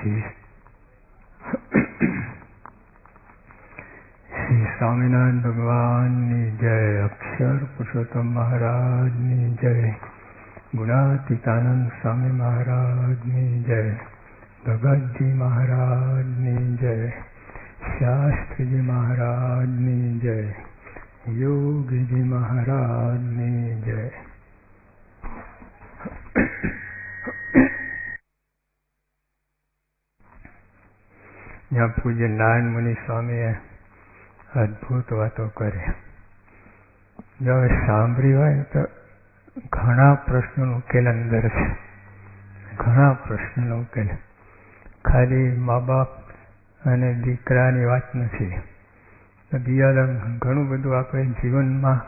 શ્રી સ્વામિનારાયણ ભગવાનની જય, અક્ષર પુરુષોત્તમ મહારાજની જય, ગુણાતીતાનંદ સ્વામી મહારાજની જય, ભગતજી મહારાજની જય, શાસ્ત્રીજી મહારાજની જય, યોગીજી મહારાજની જય. જ્યાં પૂજ્ય નારાયણ મુનિ સ્વામીએ અદભુત વાતો કરી. જો સાંભળી હોય તો ઘણા પ્રશ્નોનો ઉકેલ અંદર છે, ઘણા પ્રશ્નોનો ઉકેલ. ખાલી મા બાપ અને દીકરાની વાત નથી. બીજા ઘણું બધું આપણે જીવનમાં,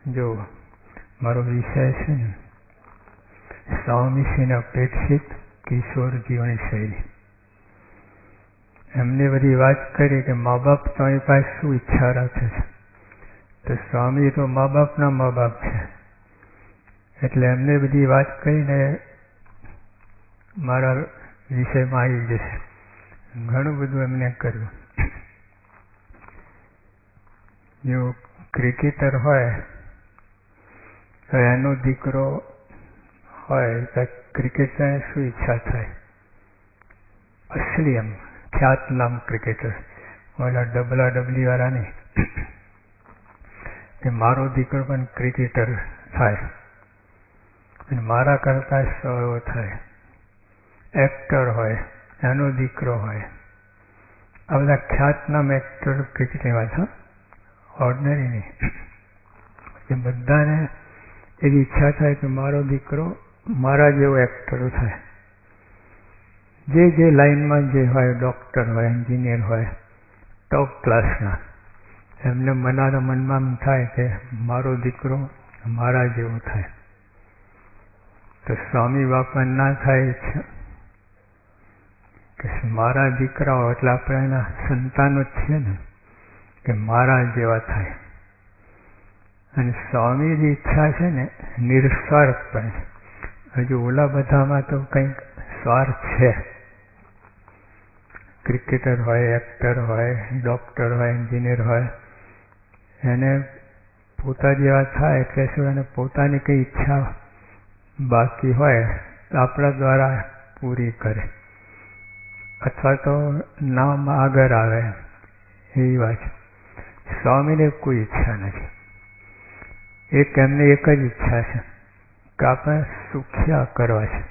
જો મારો વિષય છે ને સ્વામીશ્રીને અપેક્ષિત કિશોર જીવન શૈલી. એમને બધી વાત કરી કે મા બાપ તમારી પાસે શું ઈચ્છા રાખે છે, તો સ્વામી તો મા બાપના મા બાપ છે. એટલે એમને બધી વાત કરીને મારા વિષયમાં આવી જશે. ઘણું બધું એમને કર્યું. જો ક્રિકેટર હોય તો એનો દીકરો હોય તો ક્રિકેટરને શું ઈચ્છા થાય? અસલી એમ ખ્યાતનામ ક્રિકેટર, ઓલા WWE વાળા નહીં, કે મારો દીકરો પણ ક્રિકેટર થાય અને મારા કરતા એવો થાય. એક્ટર હોય, એનો દીકરો હોય, આ બધા ખ્યાતનામ એક્ટર ક્રિકેટની વાત, ઓર્ડિનરી નહીં. એ બધાને એવી ઈચ્છા થાય કે મારો દીકરો મારા જેવો એક્ટર થાય. જે લાઈનમાં જે હોય, ડૉક્ટર હોય, એન્જિનિયર હોય, ટોપ ક્લાસના, એમને મનાના મનમાં એમ થાય કે મારો દીકરો મારા જેવો થાય. તો સ્વામી બાપા ના થાય છે કે મારા દીકરાઓ એટલે આપણે એના સંતાનો જ છીએ ને, કે મારા જેવા થાય. અને સ્વામીની ઈચ્છા છે ને નિસ્વાર્થ પણ. હજુ ઓલા બધામાં તો કંઈક સ્વાર્થ છે. ક્રિકેટર હોય, એક્ટર હોય, ડૉક્ટર હોય, એન્જિનિયર હોય, એને પોતા જેવા થાય એટલે શું, એને પોતાની કંઈ ઈચ્છા બાકી હોય તો આપણા દ્વારા પૂરી કરે, અથવા તો નામ આગળ આવે, એવી વાત. સ્વામીને કોઈ ઈચ્છા નથી. એમને એક જ ઈચ્છા છે કે આપણે સુખ્યા કરવા છે,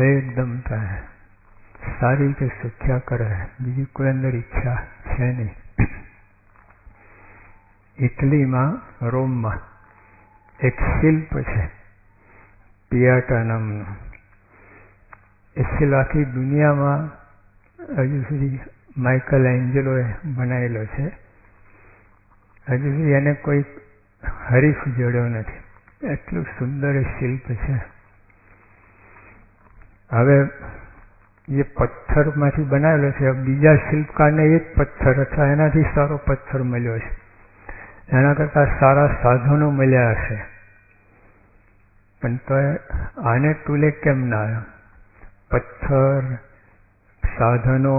એકદમ સારી રીતે સુખ્યા કરે. બીજી કોઈ અંદર ઈચ્છા છે નહીં. ઇટલીમાં, રોમમાં એક શિલ્પ છે પિયાટા નામનું. એ શિલ્પ આખી દુનિયામાં હજુ સુધી માઇકલ એન્જલોએ બનાવેલો છે. હજુ સુધી એને કોઈ હરીફ જોડ્યો નથી. એટલું સુંદર શિલ્પ છે. હવે એ પથ્થરમાંથી બનાવેલો છે. બીજા શિલ્પકારને એ જ પથ્થર અથવા એનાથી સારો પથ્થર મળ્યો છે, એના કરતાં સારા સાધનો મળ્યા હશે, પણ તો આને તુલે કેમ ના આવ્યો? પથ્થર, સાધનો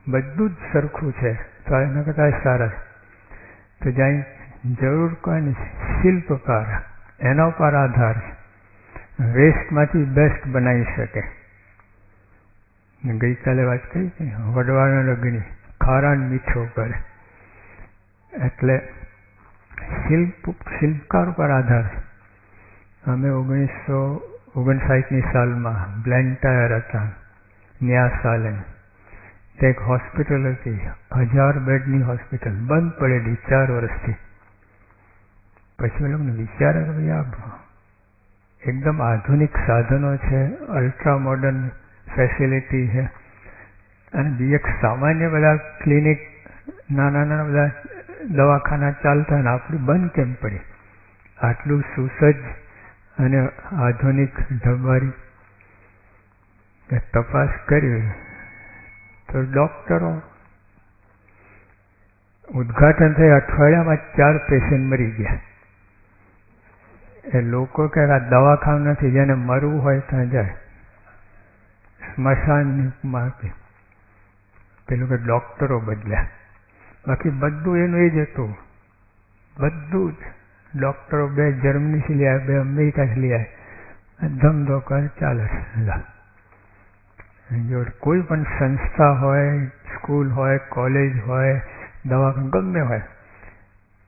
બધું જ સરખું છે, તો એના કરતાં સારા છે. તો જ્યાં જરૂર કોઈ શિલ્પકાર, એના ઉપર આધાર છે. વેસ્ટમાંથી બેસ્ટ બનાવી શકે. ગઈકાલે વાત કરી કે વડવાના અગ્નિ ખારાને મીઠો કરે. એટલે શિલ્પકાર પર આધાર છે. અમે 1959ની સાલમાં બ્લેન્ટાયર હતા, ન્યાસાલે. તે એક હોસ્પિટલ હતી, 1000 બેડની હોસ્પિટલ, બંધ પડેલી 4 વર્ષથી. પછી એ લોકોને વિચાર આવ્યો, એકદમ આધુનિક સાધનો છે, અલ્ટ્રા મોડર્ન ફેસિલિટી છે, અને બીજા સામાન્ય બધા ક્લિનિક, નાના બધા દવાખાના ચાલતા, ને આપણી બંધ કેમ પડી? આટલું સુસજ્જ અને આધુનિક ઢબવારી. તપાસ કરી તો ડૉક્ટરો, ઉદ્ઘાટન થઈ અઠવાડિયામાં 4 પેશન્ટ મરી ગયા. એ લોકો કે આ દવાખાનું નથી, જેને મરવું હોય ત્યાં જાય. સ્મશાનમાં પેલું કે ડૉક્ટરો બદલ્યા, બાકી બધું એનું એ જ હતું. બધું જ ડૉક્ટરો 2 જર્મનીથી લઈ આવ્યા, 2 અમેરિકાથી લઈ આવ્યા, ધમધો કર ચાલે છે. જો કોઈ પણ સંસ્થા હોય, સ્કૂલ હોય, કોલેજ હોય, દવાખાનું ગમે હોય,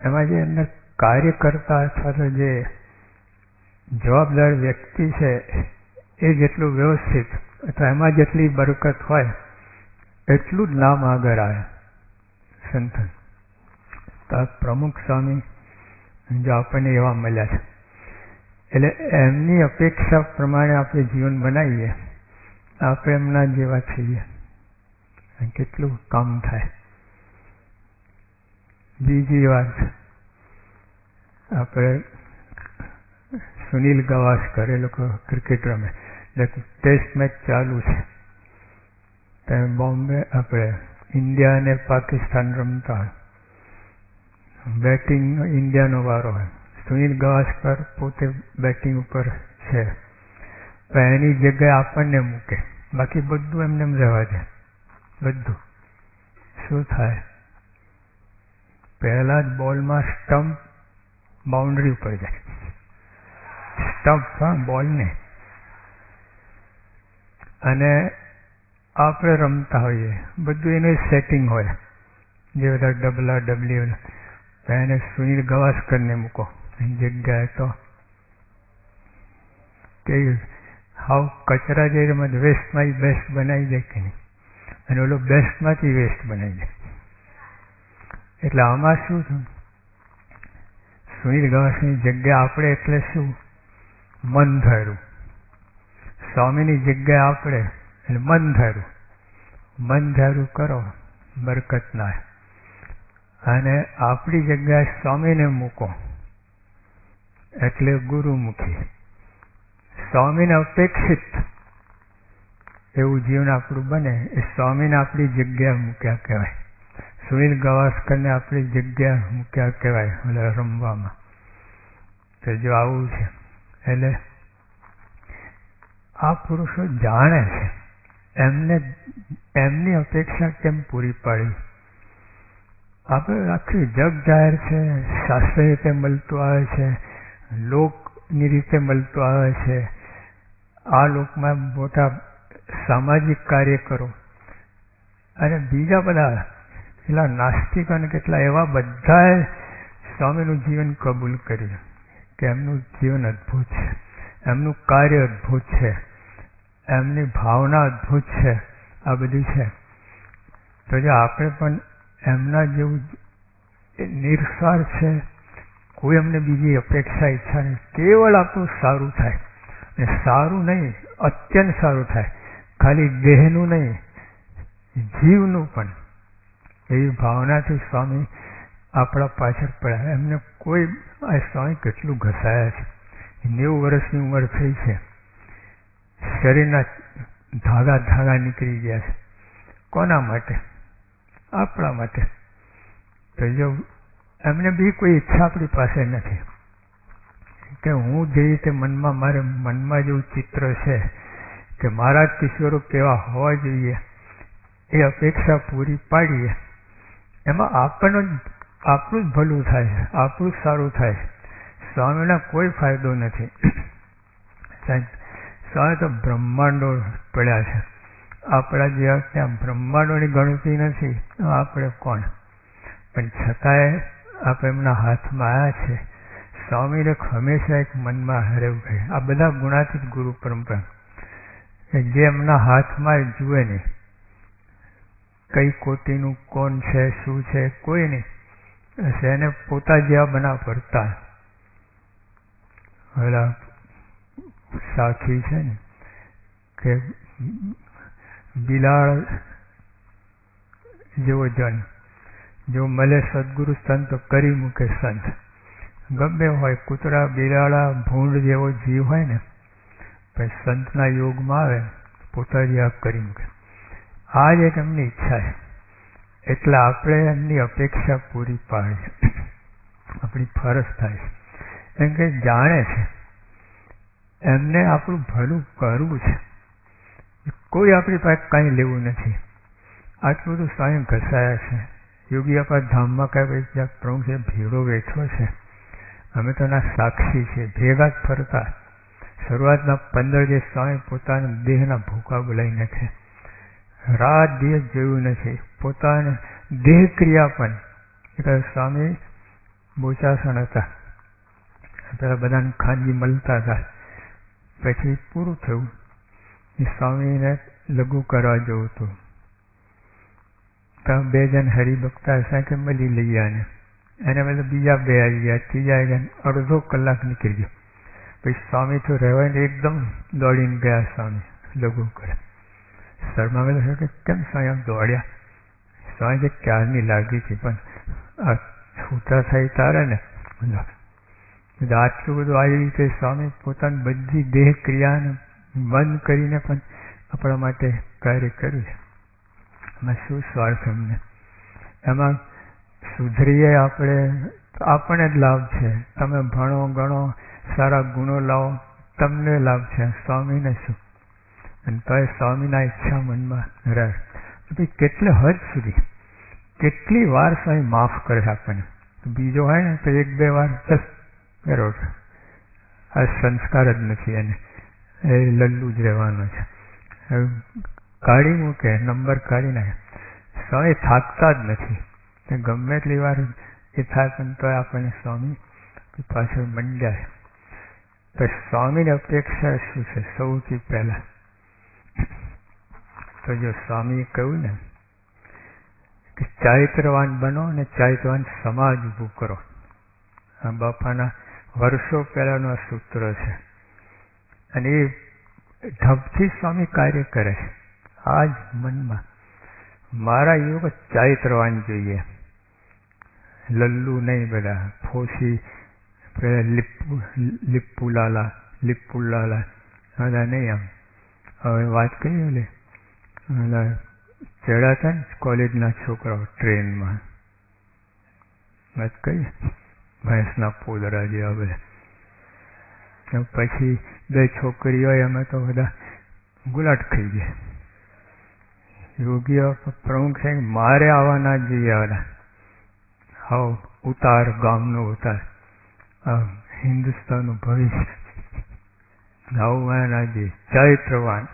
એમાં જે અંદર કાર્ય કરતા અથવા તો જે જવાબદાર વ્યક્તિ છે એ જેટલું વ્યવસ્થિત અથવા એમાં જેટલી બરકત હોય એટલું જ નામ આગળ આવે સંતન. તો પ્રમુખ સ્વામી જો આપણને એવા મળ્યા છે, એટલે એમની અપેક્ષા પ્રમાણે આપણે જીવન બનાવીએ, આપણે એમના જેવા છીએ, કેટલું કામ થાય. બીજી વાત, આપણે સુનિલ ગાવસ્કર એ લોકો ક્રિકેટ રમે, ટેસ્ટ મેચ ચાલુ છે, ત્યાં બોમ્બે આપણે ઇન્ડિયા અને પાકિસ્તાન રમતા હોય, બેટિંગ ઇન્ડિયાનો વારો હોય, સુનિલ ગાવસ્કર પોતે બેટિંગ ઉપર છે, પણ એની જગ્યાએ આપણને મૂકે, બાકી બધું એમને એમ રહેવા દે. બધું શું થાય, પહેલા જ બોલમાં સ્ટમ્પ બાઉન્ડ્રી ઉપર જાય, સ્ટમ્પ બોલને, અને આપણે રમતા હોઈએ, બધું એનું સેટિંગ હોય, જે બધા ડબલા ડબલી, એને સુનિલ ગાવસ્કરને મૂકો જગ્યાએ, તો કે હાવ કચરા જે રમત વેસ્ટમાં બેસ્ટ બનાવી દે કે નહીં, અને ઓલો બેસ્ટમાંથી વેસ્ટ બનાવી દે. એટલે આમાં શું થયું, સુનિલ ગાવસ્કરની જગ્યા આપણે એટલે શું, મન ધાર્યું. સ્વામીની જગ્યાએ આપણે એટલે મન ધાર્યું. મન ધાર્યું કરો, બરકત ના. અને આપણી જગ્યાએ સ્વામીને મૂકો એટલે ગુરુમુખી. સ્વામીને અપેક્ષિત એવું જીવન આપણું બને એ સ્વામીને આપણી જગ્યા મૂક્યા કહેવાય. સુનિલ ગાવસ્કરને આપણી જગ્યા મૂક્યા કહેવાય ઓલા રમવામાં. તો જો આવું છે, એટલે આ પુરુષો જાણે છે એમને એમની અપેક્ષા કેમ પૂરી પાડી. આપણે આખી જગ જાહેર છે, શાસ્ત્રીય રીતે મળતું આવે છે, લોકની રીતે મળતું આવે છે. આ લોકમાં મોટા સામાજિક કાર્યકરો અને બીજા બધા પેલા નાસ્તિક અને કેટલા એવા બધાએ સ્વામીનું જીવન કબૂલ કર્યું કે એમનું જીવન અદ્ભુત છે, એમનું કાર્ય અદ્ભુત છે, એમની ભાવના અદ્ભુત છે. આ બધું છે. તો જો આપણે પણ એમના જેવું નિર્સ્વાર્થ છે, કોઈ એમને બીજી અપેક્ષા ઈચ્છા નહીં, કેવળ આપણું સારું થાય, અને સારું નહીં અત્યંત સારું થાય, ખાલી દેહનું નહીં જીવનું પણ. એવી ભાવનાથી સ્વામી આપણા પાછળ પડ્યા. એમને કોઈ સ્વામી કેટલું ઘસાયા છે, 90 વર્ષની ઉંમર થઈ છે, શરીરના ધાગા નીકળી ગયા છે. કોના માટે? આપણા માટે. તો જો એમને બી કોઈ ઈચ્છા આપણી પાસે નથી કે હું જે રીતે મનમાં મારે મનમાં જેવું ચિત્ર છે કે મારા કિશોરો કેવા હોવા જોઈએ એ અપેક્ષા પૂરી પાડીએ, એમાં આપણું જ ભલું થાય, આપણું જ સારું થાય. સ્વામીના કોઈ ફાયદો નથી. સ્વામી તો બ્રહ્માંડો પડ્યા છે, આપણા જેવા ત્યાં બ્રહ્માંડોની ગણતરી નથી. આપણે કોણ? પણ છતાંય આપણે એમના હાથમાં આવ્યા છે. સ્વામીને હંમેશા એક મનમાં રહેવું કહે. આ બધા ગુણાતીત ગુરુ પરંપરા જે એમના હાથમાં જુએ નહીં, કઈ કોટીનું કોણ છે શું છે કોઈ નહીં, એને પોતા જેવા બનાવ પડતા. ઓલા સાખી છે ને કે બિલાડ જેવો જન જો મળે સદગુરુ સંત તો કરી મૂકે સંત. ગમે હોય કૂતરા બિલાડા ભૂંડ જેવો જીવ હોય ને, પછી સંતના યોગમાં આવે પોતા જેવા કરી મૂકે. આ જ એક એમની ઈચ્છા છે. એટલે આપણે એમની અપેક્ષા પૂરી પાડીએ, આપણી ફરજ થાય છે. એમ કે જાણે છે એમને આપણું ભલું કરવું છે, કોઈ આપણી પાસે કાંઈ લેવું નથી. આટલું બધું સ્વયં ઘસાયા છે. યોગી આપણા ધામમાં કાંઈ જ્યાં પ્રભુ છે ભેળો બેઠો છે. અમે તો ના સાક્ષી છે, ભેગા જ ફરતા. શરૂઆતના 15 દિવસ સ્વામી પોતાના દેહના ભૂકા બોલાવી નાખે. રાત દિવસ જોયું નથી. પોતાને દેહ ક્રિયા પણ એટલે સ્વામી બોચાસણ હતા. પેલા બધાને ખાનગી મળતા હતા. પછી પૂરું થયું. સ્વામીને લઘુ કરવા જવું હતું. તો 2 જણ હરિભક્તા હશે કે મળી લઈ આને. એને બધા બીજા 2 આવી ગયા, ત્રીજા આવી ગયા. અડધો કલાક નીકળી ગયો. પછી સ્વામી તો રહેવાય ને એકદમ દોડીને ગયા. સ્વામી લઘુ કરે. શર્મા મેં કે કેમ સ્વામી આમ દોડ્યા? સ્વામી જે ક્યારની લાગી હતી પણ આ છૂટા થઈ તારે ને આટલું બધું આવી રીતે સ્વામી પોતાની બધી દેહ ક્રિયાને બંધ કરીને પણ આપણા માટે કાર્ય કર્યું છે. એમાં શું સ્વાર્થ અમને? એમાં સુધરીએ આપણને જ લાભ છે. તમે ભણો ગણો સારા ગુણો લાવો તમને લાભ છે, સ્વામીને શું? અને તો એ સ્વામીના ઈચ્છા મનમાં રહે. પછી કેટલે હદ સુધી કેટલી વાર સ્વામી માફ કરે આપણને. બીજો હોય ને તો 1-2 વાર બસ કરો. આ સંસ્કાર જ નથી. એને એ લલ્લુ જ રહેવાનો છે. કાઢી મૂકે, નંબર કાઢી નાખે. સ્વામી થાકતા જ નથી. ગમે એટલી વાર એ થાય પણ તો આપણને સ્વામી પાછળ મંડ્યા. તો સ્વામીની અપેક્ષા શું છે? સૌથી પહેલા તો જો સ્વામીએ કહ્યું ને કે ચારિત્રવાન બનો અને ચારિત્રવાન સમાજ ઊભું કરો. આ બાપાના વર્ષો પહેલાનું આ સૂત્ર છે. અને એ ઢબથી સ્વામી કાર્ય કરે છે. આ જ મનમાં મારા યુવક ચારિત્રવાન જોઈએ. લલ્લુ નહીં, બધા ફોસી લિપ્પુલાલા બધા નહીં. આમ હવે વાત કરી ઓલે ચડાતા ને કોલેજના છોકરાઓ ટ્રેનમાં વાત કરી ભેંસના પોદરા જેવા બધા. પછી 2 છોકરીઓ અમે તો બધા ગુલાટ ખાઈ ગયા. યોગીઓ પ્રમુખ છે મારે આવવાના જ જોઈએ. આવવાના હાવ ઉતાર, ગામનો ઉતાર, હિન્દુસ્તાનનું ભવિષ્ય આવવાના જોઈએ. ચારિત્રવાન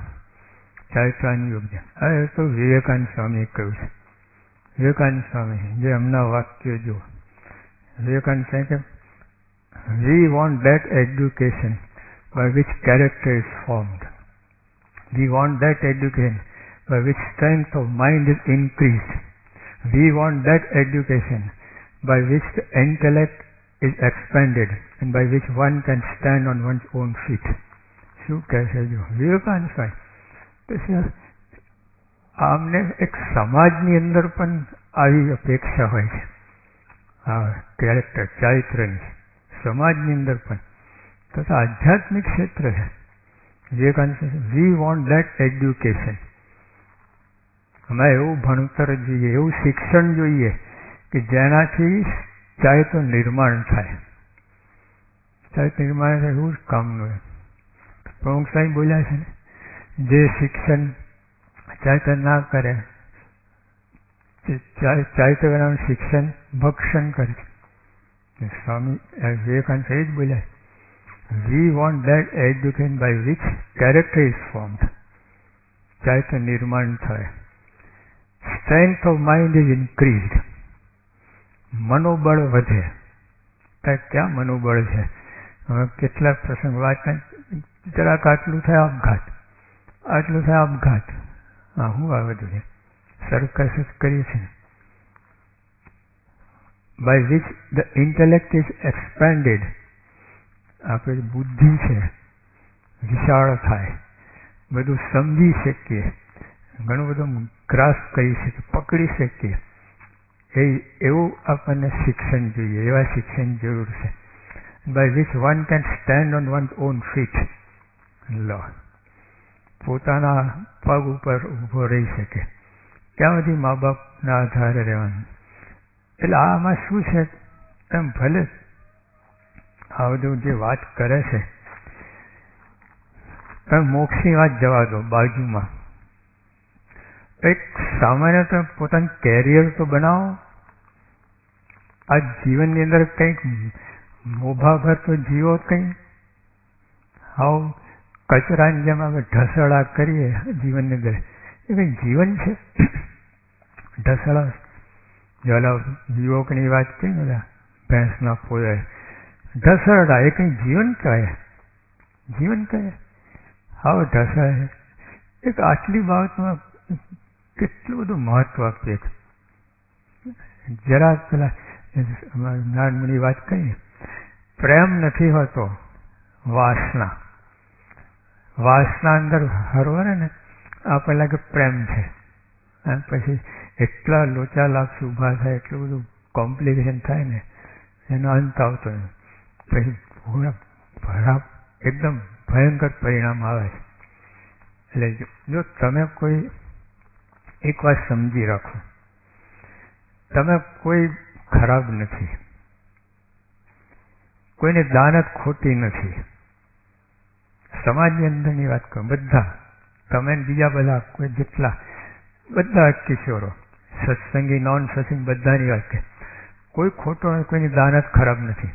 યોગ્ય. હવે તો વિવેકાનંદ સ્વામીએ કહ્યું છે. વિવેકાનંદ સ્વામી જે હમણાં વાક્ય જો વિવેકાનંદ સ્વામી કે we want that education by which character is formed. We want that education by which strength of mind is increased. We want that education by which the intellect is expanded and by which one can stand on one's own feet. શું કહે છે જો વિવેકાનંદ સ્વામી? પછી આમને એક સમાજની અંદર પણ આવી અપેક્ષા હોય છે. આ કેરેક્ટર ચારિત્રની સમાજની અંદર પણ તથા આધ્યાત્મિક ક્ષેત્ર છે. Vivekananda we want that education. અમે એવું ભણતર જોઈએ, એવું શિક્ષણ જોઈએ કે જેનાથી ચારિત્ર નિર્માણ થાય. ચારિત્ર નિર્માણ થાય એવું જ કામનું. પ્રમુખ સાહેબ બોલ્યા છે ને, જે શિક્ષણ ચારિત્ર ના કરે, ચારિત્ર શિક્ષણ ભક્ષણ કરે. સ્વામી વિવેકાનંદ સાહેબ જ બોલ્યા, we want that education by which character is formed. ચારિત્ર નિર્માણ થાય. Strength of mind is increased. મનોબળ વધે. ક્યાં મનોબળ છે? હવે કેટલાક પ્રસંગ વાત જરાક આટલું થાય આપઘાત, આટલું થાય આપઘાત. હા, હું આ બધું છે સરકસ કરી છે. by which the intellect is expanded. આપણી બુદ્ધિ છે વિશાળ થાય, બધું સમજી શકીએ, ઘણું બધું ગ્રાસ્પ કરી શકીએ, પકડી શકીએ. એવું આપણને શિક્ષણ જોઈએ, એવા શિક્ષણ જરૂર છે. by which one can stand on one's own feet. લો, પોતાના પગ ઉપર ઊભો રહી શકે. ક્યાં સુધી મા બાપના આધારે રહેવાનું? એટલે આમાં શું છે, એમ ભલે આ બધું જે વાત કરે છે, મોક્ષની વાત જવા દો બાજુમાં. કંઈક સામાન્ય તો પોતાનું કેરિયર તો બનાવો. આ જીવનની અંદર કંઈક મોભાભર તો જીવો. કંઈ હાવ કચરાની જેમ આપણે ઢસડા કરીએ જીવનની અંદર, એ કંઈ જીવન છે? ઢસડા જલા યુવકની વાત કરી બધા ભેંસના પોળે ઢસડા, એ કંઈ જીવન કહે? જીવન કહે? હાવ ઢસડા. એક આટલી બાબતમાં કેટલું બધું મહત્વ આપીએ. જરા પેલા નાનમણી વાત કહીએ, પ્રેમ નથી હોતો, વાસના. વાસના અંદર હરવરે ને આપણને લાગે પ્રેમ છે, અને પછી એટલા લોચા લાભ ઊભા થાય, એટલું બધું કોમ્પ્લિકેશન થાય ને, એનો અંત આવતો નહીં. પછી પૂરા એકદમ ભયંકર પરિણામ આવે છે. એટલે જો તમે કોઈ એક વાત સમજી રાખો, તમે કોઈ ખરાબ નથી, કોઈને દાનત ખોટી નથી. સમાજની અંદરની વાત કરો, બધા તમે બીજા બધા કોઈ જેટલા બધા કિશોરો, સત્સંગી નોન સત્સંગી બધાની વાત કરે, કોઈ ખોટો કોઈની દાનત ખરાબ નથી,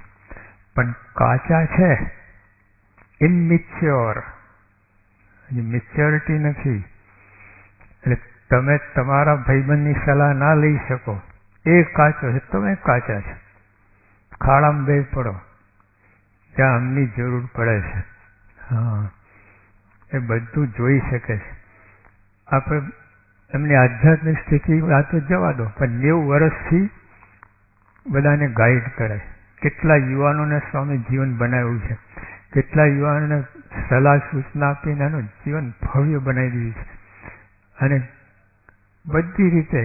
પણ કાચા છે, ઇનમેચ્યોર, મેચ્યોરિટી નથી. એટલે તમે તમારા ભાઈબંધની સલાહ ના લઈ શકો. એ કાચો છે, તમે કાચા છે, ખાડામાં બે પડો, ત્યાં અમની જરૂર પડે છે. હા, એ બધું જોઈ શકે છે. આપણે એમની આધ્યાત્મિક સ્થિતિ આ તો જવા દો, પણ 90 વર્ષથી બધાને ગાઈડ કરે. કેટલા યુવાનોને સ્વામી જીવન બનાવ્યું છે, કેટલા યુવાનોને સલાહ સૂચના આપીને એનું જીવન ભવ્ય બનાવી દીધું છે. અને બધી રીતે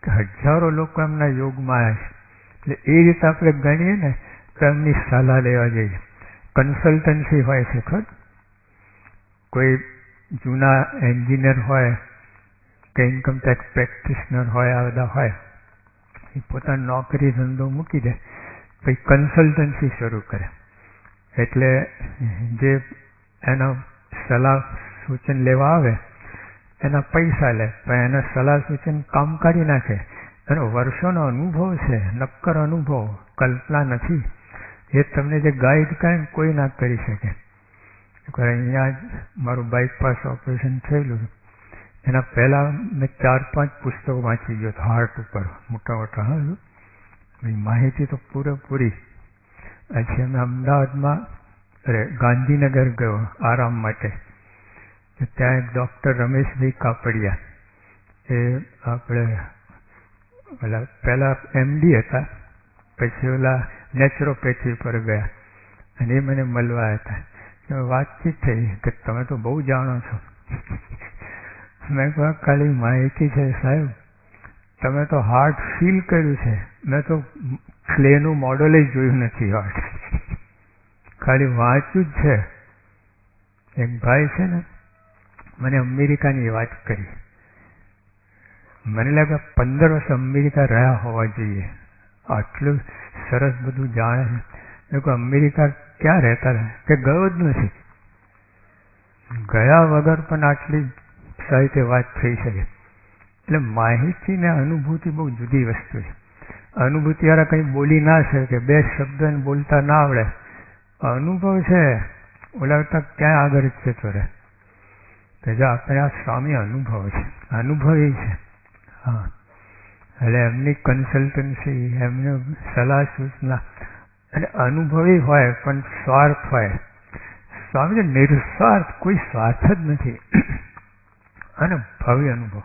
હજારો લોકો એમના યોગમાં આવ્યા છે. એટલે એ રીતે આપણે ગણીએ ને તો એમની સલાહ લેવા જઈએ. કન્સલ્ટન્સી હોય છે, ખર કોઈ જૂના એન્જિનિયર હોય કે ઇન્કમટેક્સ પ્રેક્ટિશનર હોય, આ બધા હોય, એ પોતાની નોકરી ધંધો મૂકી દે, પછી કન્સલ્ટન્સી શરૂ કરે. એટલે જે એનો સલાહ સૂચન લેવા આવે એના પૈસા લે, પણ એના સલાહ સૂચન કામ કરી નાખે. એનો વર્ષોનો અનુભવ છે, નક્કર અનુભવ, કલ્પના નથી. એ તમને જે ગાઈડ કરે કોઈ ના કરી શકે. અહીંયા જ મારું બાયપાસ ઓપરેશન થયેલું, એના પહેલાં મેં 4-5 પુસ્તકો વાંચી ગયો હાર્ટ ઉપર, મોટા મોટા. હા, માહિતી તો પૂરેપૂરી. પછી અમે અમદાવાદમાં ગાંધીનગર ગયો આરામ માટે. ત્યાં એક ડૉક્ટર રમેશભાઈ કાપડિયા, એ આપણે ઓલા પહેલાં MD હતા, પછી ઓલા નેચરોપેથી પર ગયા, અને એ મને મળવા હતા. વાતચીત થઈ કે તમે તો બહુ જાણો છો. મેં કહ્યું ખાલી માહિતી છે સાહેબ, તમે તો હાર્ટ ફીલ કર્યું છે, મેં તો ક્લેનું મોડલ જ જોયું નથી. હાર્ટ ખાલી વાંચ્યું જ છે. એક ભાઈ છે ને, મને અમેરિકાની વાત કરી. મને લાગે 15 વર્ષ અમેરિકા રહ્યા હોવા જોઈએ, આટલું સરસ બધું જાણે છે. લોકો અમેરિકા ક્યાં રહેતા હતા કે ગયો જ નથી. ગયા વગર પણ આટલી સાહિત્ય વાત થઈ શકે. એટલે માહિતી ને અનુભૂતિ બહુ જુદી વસ્તુ છે. અનુભૂતિવાળા કંઈ બોલી ના શકે, 2 શબ્દ બોલતા ના આવડે. અનુભવ છે, ઓલાવતા ક્યાં આગળ જતો રહે. તો જો આપણે આ સ્વામી અનુભવ છે, અનુભવી છે. હા, એટલે એમની કન્સલ્ટન્સી, એમની સલાહ સૂચના, એટલે અનુભવી હોય પણ સ્વાર્થ હોય. સ્વામી નિસ્વાર્થ, કોઈ સ્વાર્થ જ નથી. અને ભવ્ય અનુભવ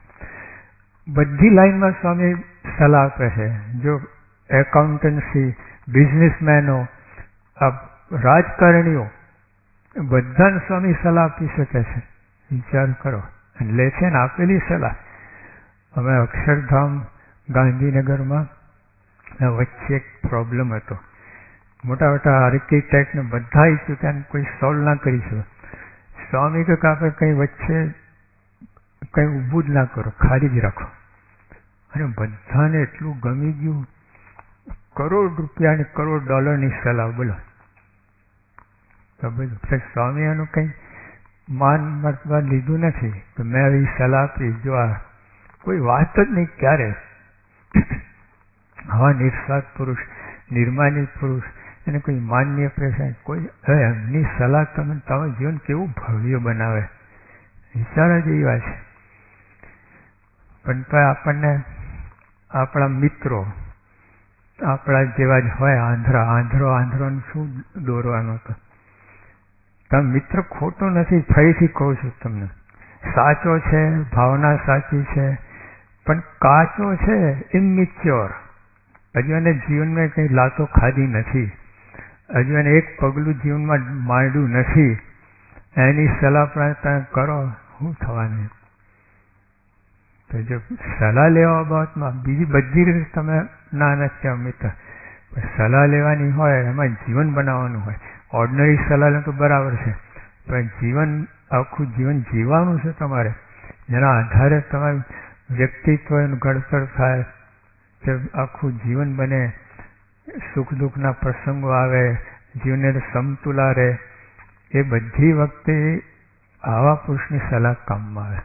બધી લાઈનમાં સ્વામી સલાહ આપે છે. જો એકાઉન્ટન્સી, બિઝનેસમેનો, રાજકારણીઓ, બધાને સ્વામી સલાહ આપી શકે છે. વિચાર કરો. લે છે ને આપેલી સલાહ. અમે અક્ષરધામ ગાંધીનગરમાં વચ્ચે એક પ્રોબ્લેમ હતો. મોટા મોટા આર્કિટેક્ટને બધા ઈચ્છું ત્યાં કોઈ સોલ્વ ના કરી શકે. સ્વામી કે આપણે કંઈ વચ્ચે કંઈ ઊભું જ ના કરો, ખાલી જ રાખો. અને બધાને એટલું ગમી ગયું. કરોડ રૂપિયા અને કરોડ ડોલરની સલાહ. બોલો તો બધું સ્વામી એનું કંઈ માન મતવા લીધું નથી કે મેં આવી સલાહ આપી, જો આ કોઈ વાત જ નહીં ક્યારે. આવા નિસ્વાર્થ પુરુષ, નિર્માની પુરુષ, એને કોઈ માન્ય પ્રેસાય કોઈ એમની સલાહ તમારું જીવન કેવું ભવ્ય બનાવે, વિચારા જેવી વાત છે. પણ તો આપણને આપણા મિત્રો આપણા જેવા જ હોય, આંધળોને શું દોરવાનો હતો. તમે મિત્ર ખોટો નથી, ફરીથી કહું છું તમને, સાચો છે, ભાવના સાચી છે, પણ કાચો છે, ઇમેચ્યોર. હજુ એને જીવનમાં કંઈ લાતો ખાધી નથી, હજુ એને એક પગલું જીવનમાં માંડ્યું નથી. એની સલાહ પણ તમે કરો, શું થવાનું? તો જો સલાહ લેવા બાબતમાં બીજી બધી રીતે તમે ના નથી મિત્ર, સલાહ લેવાની હોય એમાં જીવન બનાવવાનું હોય. ઓર્ડિનરી સલાહ લે તો બરાબર છે, પણ જીવન, આખું જીવન જીવવાનું છે તમારે, જેના આધારે તમારું વ્યક્તિત્વનું ઘડતર થાય, કે આખું જીવન બને, સુખ દુઃખના પ્રસંગો આવે, જીવનને સમતુલા રહે. એ બધી વખતે આવા પુરુષની સલાહ કામમાં આવે.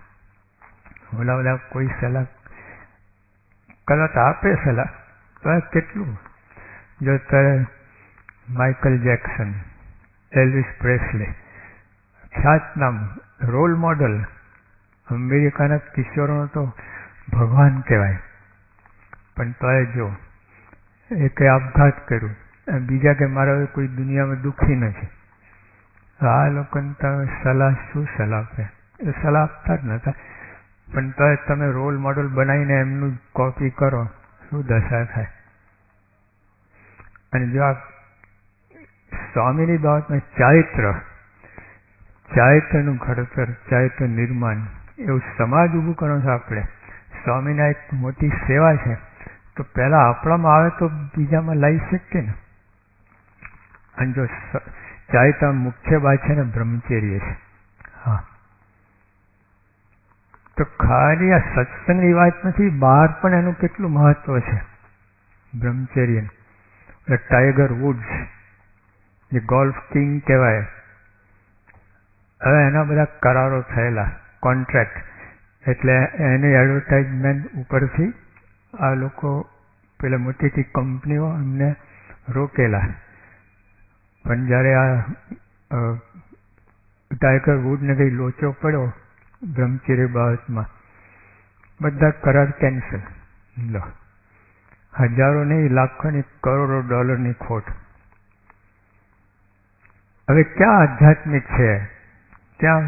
ઓલા કોઈ સલાહ કદાચ આપે સલાહ તો કેટલું. જો તારે માઇકલ જેક્સન, એલ્વિસ પ્રેસ્લે, ખ્યાતનામ રોલ મોડલ, અમેરિકાના કિશોરોનો તો ભગવાન કહેવાય, પણ તો જો એ કંઈ આપઘાત કર્યું, બીજા કે મારા કોઈ દુનિયામાં દુઃખી નથી, આ લોકોને તમે સલાહ શું સલાહ આપે? એ સલાહ આપતા જ નતા. પણ તો તમે રોલ મોડલ બનાવીને એમનું કોપી કરો, શું દશા થાય? અને જો આ સ્વામીની બાબતમાં ચારિત્રનું ઘડતર, ચારિત્ર નિર્માણ, એવું સમાજ ઊભું કરવાનું છે આપણે. સ્વામીના એક મોટી સેવા છે, તો પહેલા આપણામાં આવે તો બીજામાં લાવી શકીએ ને. અને જો ચારિત્ર મુખ્ય વાત છે ને બ્રહ્મચર્ય છે. હા, તો ખાલી આ સત્સંગની વાત નથી, બહાર પણ એનું કેટલું મહત્વ છે બ્રહ્મચર્ય. ટાઈગર વુડ્સ, જે ગોલ્ફ કિંગ કહેવાય, હવે એના બધા કરારો થયેલા, કોન્ટ્રાક્ટ, એટલે એની એડવર્ટાઇઝમેન્ટ ઉપરથી આ લોકો પેલા મોટી કંપનીઓ એમને રોકેલા. પણ જ્યારે આ ટાઈગર વુડને કંઈ લોચો પડ્યો બ્રહ્મચર્ય બાબતમાં, બધા કરાર કેન્સલ. લો, હજારો નહીં, લાખોની, કરોડો ડોલરની ખોટ. હવે ક્યાં આધ્યાત્મિક છે? ત્યાં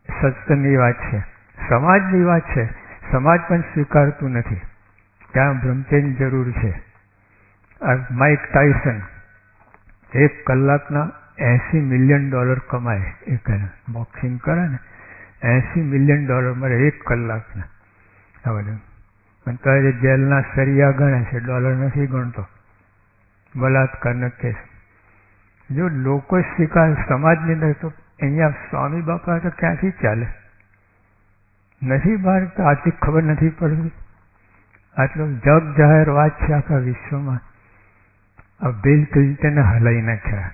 સત્સંગની વાત છે, સમાજની વાત છે. સમાજ પણ સ્વીકારતું નથી, ત્યાં બ્રહ્મચર્યની જરૂર છે. આ માઇક ટાયસન 1 કલાકના $80 મિલિયન કમાય. એક બોક્સિંગ કરે ને, $80 મિલિયન મળે 1 કલાકના. આ બધું પણ તો જેલના સરિયા ગણે છે, ડોલર નથી ગણતો. બલાત્કારના કેસ જો લોકો સ્વીકાર સમાજની અંદર, તો અહીંયા સ્વામી બાપા તો ક્યાંથી ચાલે? નથી બહાર તો આટલી ખબર નથી પડતી. આટલો જગ જાહેર વાત છે આખા વિશ્વમાં. આ બિલ ક્લિન્ટને હલાવી નાખ્યા.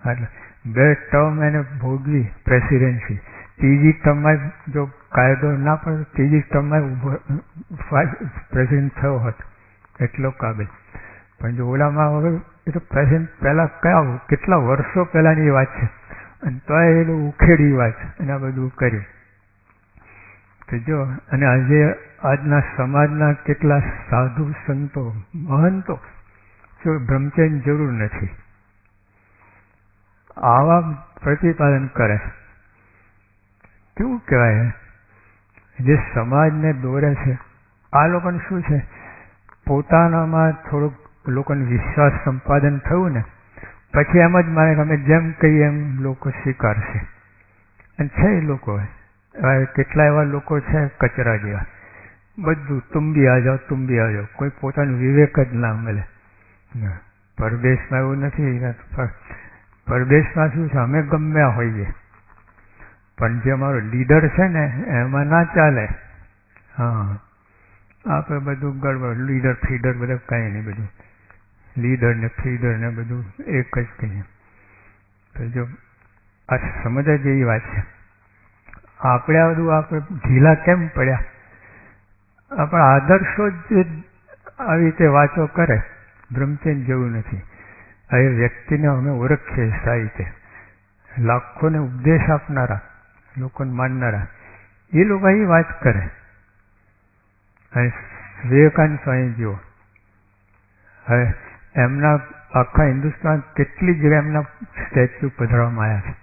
એટલે 2 ટર્મ એને ભોગવી પ્રેસિડેન્સી. ત્રીજી ટર્મમાં જો કાયદો ના પડે, ત્રીજી ટર્મમાં પ્રેસિડેન્ટ થયો હોત, એટલો કાબિલ. પણ જો ઓલામાં હવે એ તો પ્રેસિડેન્ટ પહેલાં કેટલા વર્ષો પહેલાંની વાત છે, અને તો એ ઉખેડી વાત અને આ બધું કર્યું. તો જો, અને આજે આજના સમાજના કેટલા સાધુ સંતો, મહંતો જો બ્રહ્મચર્યની જરૂર નથી, આવા પ્રતિપાદન કરે. કેવું કહેવાય? જે સમાજને દોરે છે, આ લોકોને શું છે, પોતાનામાં થોડુંક લોકોને વિશ્વાસ સંપાદન થયું ને, પછી એમ જ માને અમે જેમ કહીએ એમ લોકો સ્વીકારશે. અને છે એ લોકો, કેટલા એવા લોકો છે કચરા જેવા, બધું તુંબી આ જાઓ, કોઈ પોતાનું વિવેક જ ના મળે. પરદેશમાં એવું નથી. પરદેશમાં શું છે, અમે ગમ્યા હોઈએ, પણ જે અમારો લીડર છે ને એમાં ના ચાલે. હા, આપણે બધું ગડબડ, લીડર ફીડર બધું કાંઈ નહીં, બધું લીડર ને ફીડર ને બધું એક જ કહીએ. તો જો આ સમજવા જેવી વાત છે. આપણે આ બધું આપણે ઢીલા કેમ પડ્યા? આપણા આદર્શો જ આવી રીતે વાતો કરે, બ્રહ્મચર્ય જેવું નથી. એ વ્યક્તિને અમે ઓળખીએ સારી રીતે. લાખોને ઉપદેશ આપનારા, લોકોને માનનારા, એ લોકો એ વાત કરે. અને વિવેકાનંદ સ્વામી જુઓ, હવે એમના આખા હિન્દુસ્તાન કેટલી જગ્યાએ એમના સ્ટેચ્યુ પધરાવવામાં આવ્યા છે.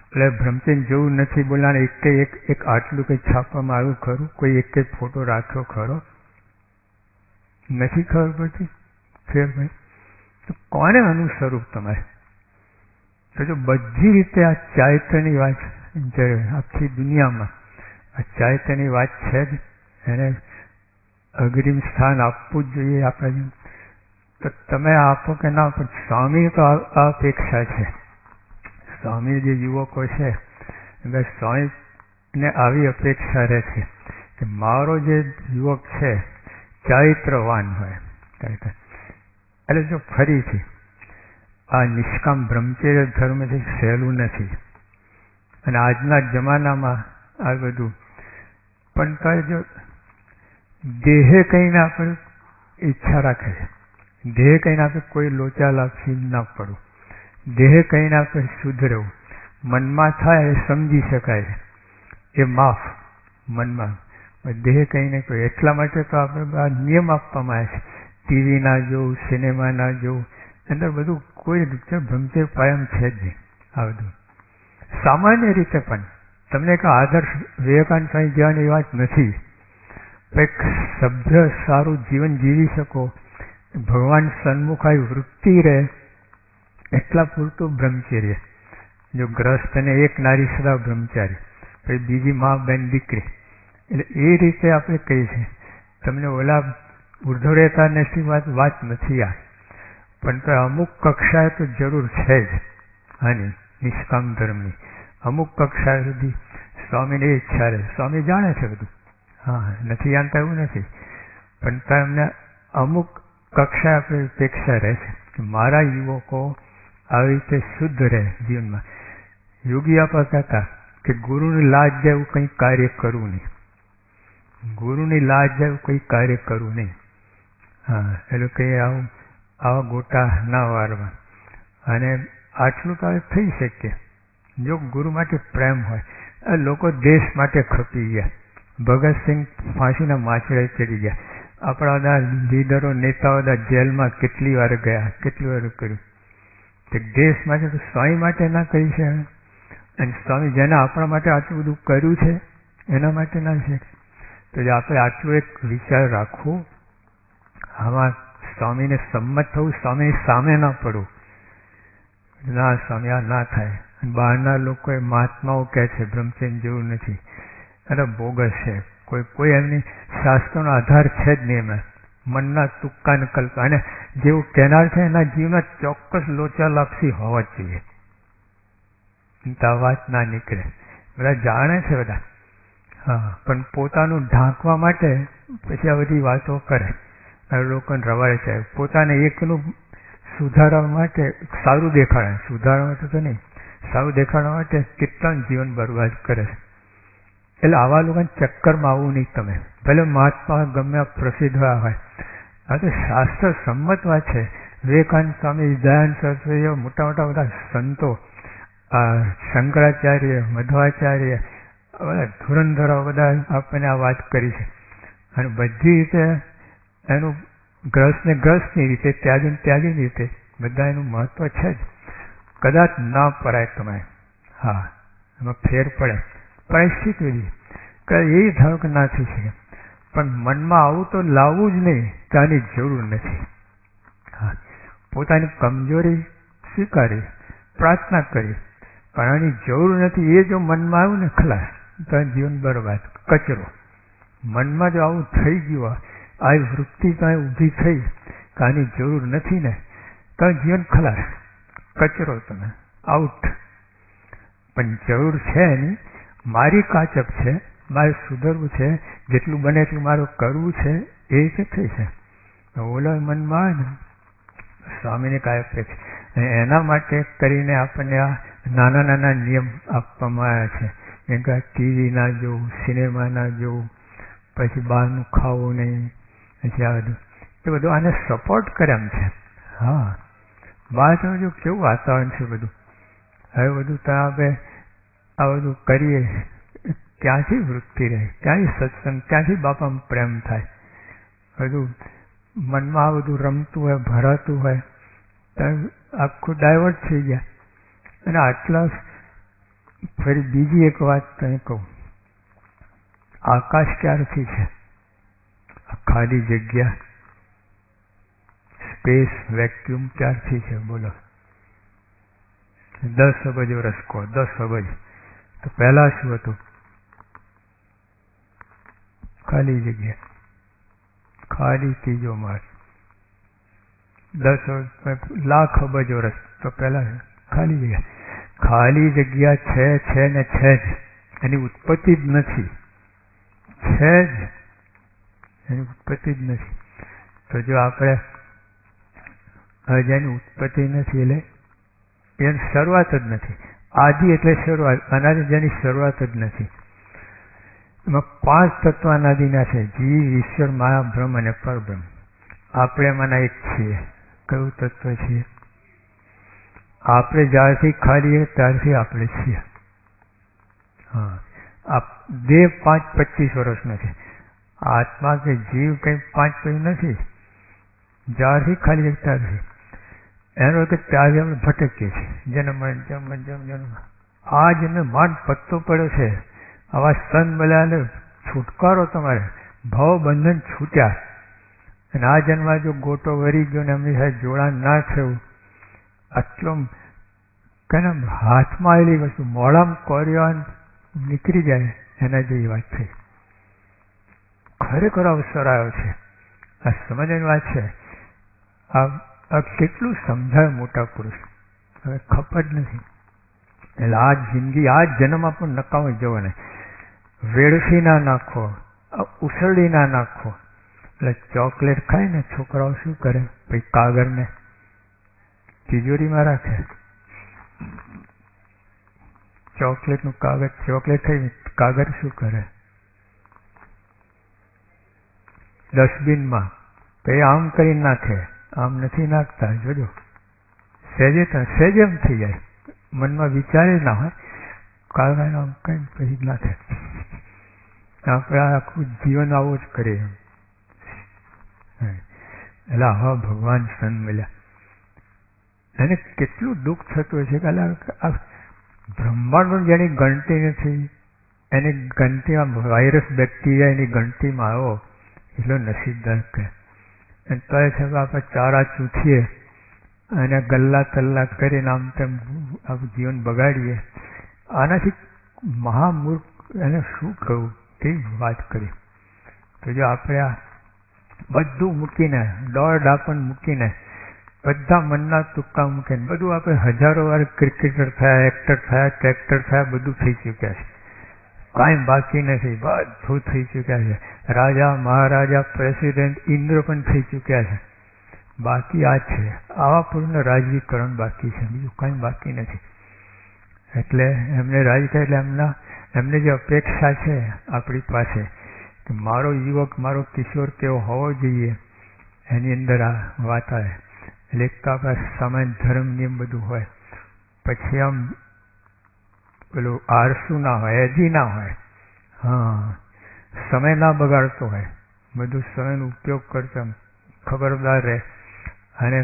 એટલે બ્રહ્મચર્ય જેવું નથી બોલાને એક આટલું કંઈ છાપવામાં આવ્યું ખરું? કોઈ એક ફોટો રાખ્યો ખરો? નથી ખબર પડતી ફેરભાઈ. તો કોને અનુસરવું તમારે? તો જો બધી રીતે આ ચારિત્ર્યની વાત આખી દુનિયામાં આ ચારિત્ર્યની વાત છે જ, એને અગ્રિમ સ્થાન આપવું જ જોઈએ આપણે. તો તમે આપો કે ના આપો, સ્વામી તો આ અપેક્ષા છે. સ્વામી જે યુવકો છે એટલે સ્વામીને આવી અપેક્ષા રહે છે કે મારો જે યુવક છે ચારિત્રવાન હોય. એટલે જો ફરીથી આ નિષ્કામ બ્રહ્મચર્ય ધર્મ જે સહેલું નથી, અને આજના જમાનામાં આ બધું પણ જો દેહે કહીને આપણે ઈચ્છા રાખે છે, દેહ કહીને આપણે કોઈ લોચા લાપસી ના પડવું, દેહ કહીને આપણે શુદ્ધ રહેવું, મનમાં થાય એ સમજી શકાય એ માફ મનમાં, દેહ કહીને કોઈ. એટલા માટે તો આપણે આ નિયમ આપવામાં આવે છે, ટીવી ના જોવું, સિનેમા ના જોવું, અંદર બધું કોઈ બ્રહ્મચર્ય કાયમ છે જ નહીં. આ બધું સામાન્ય રીતે પણ તમને એક આદર્શ વિવેકાનંદ સ્વામી જેવાની વાત નથી. એક સભ્ય સારું જીવન જીવી શકો, ભગવાન સન્મુખ આવી વૃત્તિ રહે, એટલા પૂરતું બ્રહ્મચર્ય. જો ગ્રસ્ત અને એક નારી સદા બ્રહ્મચારી, પછી બીજી મા બેન દીકરી, એટલે એ રીતે આપણે કહીએ છીએ. તમને ઓલા ઉર્ધ્વ રહેતા નથી વાત નથી આ, પણ તો અમુક કક્ષાએ તો જરૂર છે જ આની નિષ્કામ ધર્મની. અમુક કક્ષા સુધી સ્વામીને ઈચ્છા રહે, સ્વામી જાણે છે બધું, હા નથી જાણતા એવું નથી, પણ તો એમને અમુક કક્ષા આપણે અપેક્ષા રહે છે કે મારા યુવકો આવી રીતે શુદ્ધ રહે જીવનમાં. યોગી આપા કહેતા કે ગુરુની લાજ જેવું કંઈ કાર્ય કરવું નહીં, ગુરુની લાજ જેવું કંઈ કાર્ય કરવું નહીં. હા એટલે કંઈ આવા ગોટા ના વારવા. અને આટલું તો થઈ શકે જો ગુરુ માટે પ્રેમ હોય. લોકો દેશ માટે ખપી ગયા, ભગતસિંહ ફાંસીના માછડે ચડી ગયા, આપણા બધા લીડરો નેતાઓ બધા જેલમાં કેટલી વાર ગયા, કેટલી વાર કર્યું. તે દેશ માટે તો સ્વામી માટે ના કરી છે. અને સ્વામી જેને આપણા માટે આટલું બધું કર્યું છે એના માટે ના છે. તો આપણે આટલું એક વિચાર રાખવું, આમાં સ્વામીને સંમત થવું, સ્વામીની સામે ના પડવું. ના સ્વામી આ ના થાય. બહારના લોકોએ મહાત્માઓ કહે છે બ્રહ્મચર્ય જેવું નથી, અરે બોગસ છે. કોઈ એમની શાસ્ત્રોનો આધાર છે જ નહીં એમાં, મનના તુક્કા કલ્પના. અને જેવું કહેનાર છે એના જીવનમાં ચોક્કસ લોચા લાપસી હોવા જ જોઈએ, તો આ વાત ના નીકળે. બધા જાણે છે બધા, હા, પણ પોતાનું ઢાંકવા માટે પછી આ બધી વાતો કરે, લોકોને રવાડે છે. પોતાને એકનું સુધારવા માટે સારું દેખાડે, સુધારવા માટે તો નહીં, સારું દેખાડવા માટે કેટલા જીવન બરબાદ કરે છે. એટલે આવા લોકોને ચક્કરમાં આવવું નહીં તમે, ભલે મહાત્મા ગમે પ્રસિદ્ધ હોય. આ તો શાસ્ત્ર સંમત વાત છે. વિવેકાનંદ સ્વામી, દયાનંદ સરસ્વતી, મોટા મોટા બધા સંતો, શંકરાચાર્ય, મધ્વાચાર્ય, બધા ધુરંધરો બધા આપણને આ વાત કરી છે. અને બધી રીતે એનું ગ્રસ્તને ગ્રસ્તની રીતે, ત્યાગીને ત્યાગીની રીતે બધા એનું મહત્વ છે જ. કદાચ ના પરાય તમે, હા એમાં ફેર પડે, પ્રાયશ્ચિત વિધિ એ ધારો કે ના થઈ શકે, પણ મનમાં આવું તો લાવવું જ નહીં કે આની જરૂર નથી. હા, પોતાની કમજોરી સ્વીકારી, પ્રાર્થના કરી, પણ આની જરૂર નથી એ જો મનમાં આવ્યું ને ખલાસ, તો જીવન બરબાદ, કચરો. મનમાં જો આવું થઈ ગયું, આ વૃત્તિ તો ઊભી થઈ કે આની જરૂર નથી ને, તો જીવન ખલાસ, કચરો, તમે આઉટ. પણ જરૂર છે એની, મારી કાચપ છે, મારે સુધરવું છે, જેટલું બને એટલું મારું કરવું છે, એ રીતે થઈ છે. ઓલા મનમાં આવે ને સ્વામીને કાંઈ અપેક્ષા, એના માટે કરીને આપણને આ નાના નાના નિયમ આપવામાં આવ્યા છે. કેમ કે ટીવી ના જોવું, સિનેમા ના જોવું, પછી બહારનું ખાવું નહીં, પછી આ બધું એ બધું આને સપોર્ટ કરે એમ છે. હા, બહાર જો કેવું વાતાવરણ છે બધું. હવે બધું તો આપણે આ બધું કરીએ, ક્યાંથી વૃત્તિ રહે, ક્યાંથી સત્સંગ, ક્યાંથી બાપામાં પ્રેમ થાય. બધું મનમાં આ બધું રમતું હોય, ભરાતું હોય, આખું ડાયવર્ટ થઈ ગયા. અને આટલા ફરી બીજી એક વાત કંઈ કહું, આકાશ ક્યારથી છે? આ ખાલી જગ્યા, સ્પેસ, વેક્યુમ ક્યારથી છે બોલો? 10 અબજ વર્ષ કહો, 10 અબજ. તો પહેલા શું હતું? ખાલી જગ્યા, ખાલી ત્રીજો માળ. 10 લાખ અબજ વર્ષ તો પહેલા ખાલી જગ્યા. ખાલી જગ્યા છે ને છે જ, એની ઉત્પત્તિ જ નથી. છે જ, એની ઉત્પત્તિ જ નથી. તો જો આપણે જેની ઉત્પત્તિ નથી એટલે એની શરૂઆત જ નથી. આદિ એટલે શરૂઆત, અનાદિ જેની શરૂઆત જ નથી. એમાં 5 તત્વ અનાદિના છે: જીવ, ઈશ્વર, માયા, બ્રહ્મ અને પરબ્રહ્મ. આપણે એમાંના એક છીએ. કયું તત્વ છીએ? આપણે જ્યારથી ખાલી ત્યારથી આપણે છીએ. હા, આ દેહ 5-25 વર્ષનો છે. આત્મા કે જીવ કંઈ 5 નથી. જ્યારથી ખાલી ત્યારથી એનો કે ત્યારે અમે ભટકીએ છીએ. જન્મ આ જન્મે માંડ પત્તો પડ્યો છે. આવા સ્તન મળ્યા, છુટકારો તમારે, ભાવ બંધન છૂટ્યા. અને આ જન્મમાં જો ગોટો વરી ગયો ને એમની સાથે જોડાણ ના થયું, આટલો કેને હાથમાં આવેલી વસ્તુ મોડામાં કોર્યો નીકળી જાય, એના જેવી વાત થઈ. ખરેખર અવસર આવ્યો છે. આ સમજવાની વાત છે. આ કેટલું સમજાય મોટા પુરુષ, હવે ખબર જ નથી. એટલે આ જિંદગી, આ જન્મમાં પણ નકામો જવો નહીં. વેડફી ના નાખો, ઉછળી ના નાખો. એટલે ચોકલેટ ખાય ને છોકરાઓ શું કરે? પછી કાગળને તિજોરીમાં રાખે. ચોકલેટનું કાગળ, ચોકલેટ ખાઈ કાગળ શું કરે? ડસ્ટબિનમાં. પછી આમ કરી નાખે. આમ નથી નાખતા, જોજો. સહેજે એમ થઈ જાય, મનમાં વિચારે ના હોય, કાગળ આમ કઈ પછી નાખે. આપણે આખું જીવન આવું જ કરીએ. એટલે આવા ભગવાન સન મળ્યા. એને કેટલું દુઃખ થતું છે કે બ્રહ્માંડ જેની ગણતી નથી, એની ગણતીમાં વાયરસ બેક્ટેરિયા એની ગણતીમાં આવ્યો એટલો નસીબદાર કે. અને તો એ છે કે આપણે ચારા ચૂથીએ અને ગલ્લા તલ્લા કરીને આમ તેમ આપણું જીવન બગાડીએ. આનાથી મહામૂર્ખ એને શું કહું, કેવી વાત કરી. તો જો આપણે આ બધું મૂકીને, દોડ ડાપણ મૂકીને, બધા મનના તુક્કા મૂકીને, બધું આપણે હજારો વાર ક્રિકેટર થયા, એક્ટર થયા, ટ્રેક્ટર થયા, બધું થઈ ચૂક્યા છે. કાંઈ બાકી નથી, બધું થઈ ચૂક્યા છે. રાજા, મહારાજા, પ્રેસિડેન્ટ, ઇન્દ્ર પણ થઈ ચૂક્યા છે. બાકી આ છે, આવા પૂર્ણ રાજવીકરણ બાકી છે, બીજું કાંઈ બાકી નથી. એટલે એમને રાજ થાય એટલે એમને જે અપેક્ષા છે આપણી પાસે કે મારો યુવક, મારો કિશોર કેવો હોવો જોઈએ, એની અંદર આ વાત આવે. એટલે એક તો આપણા સમાજ, ધર્મ, નિયમ બધું હોય. પછી આમ પેલું આળસુ ના હોય, એજી ના હોય. હા, સમય ના બગાડતો હોય, બધું સમયનો ઉપયોગ કરતો ખબરદાર રહે. અને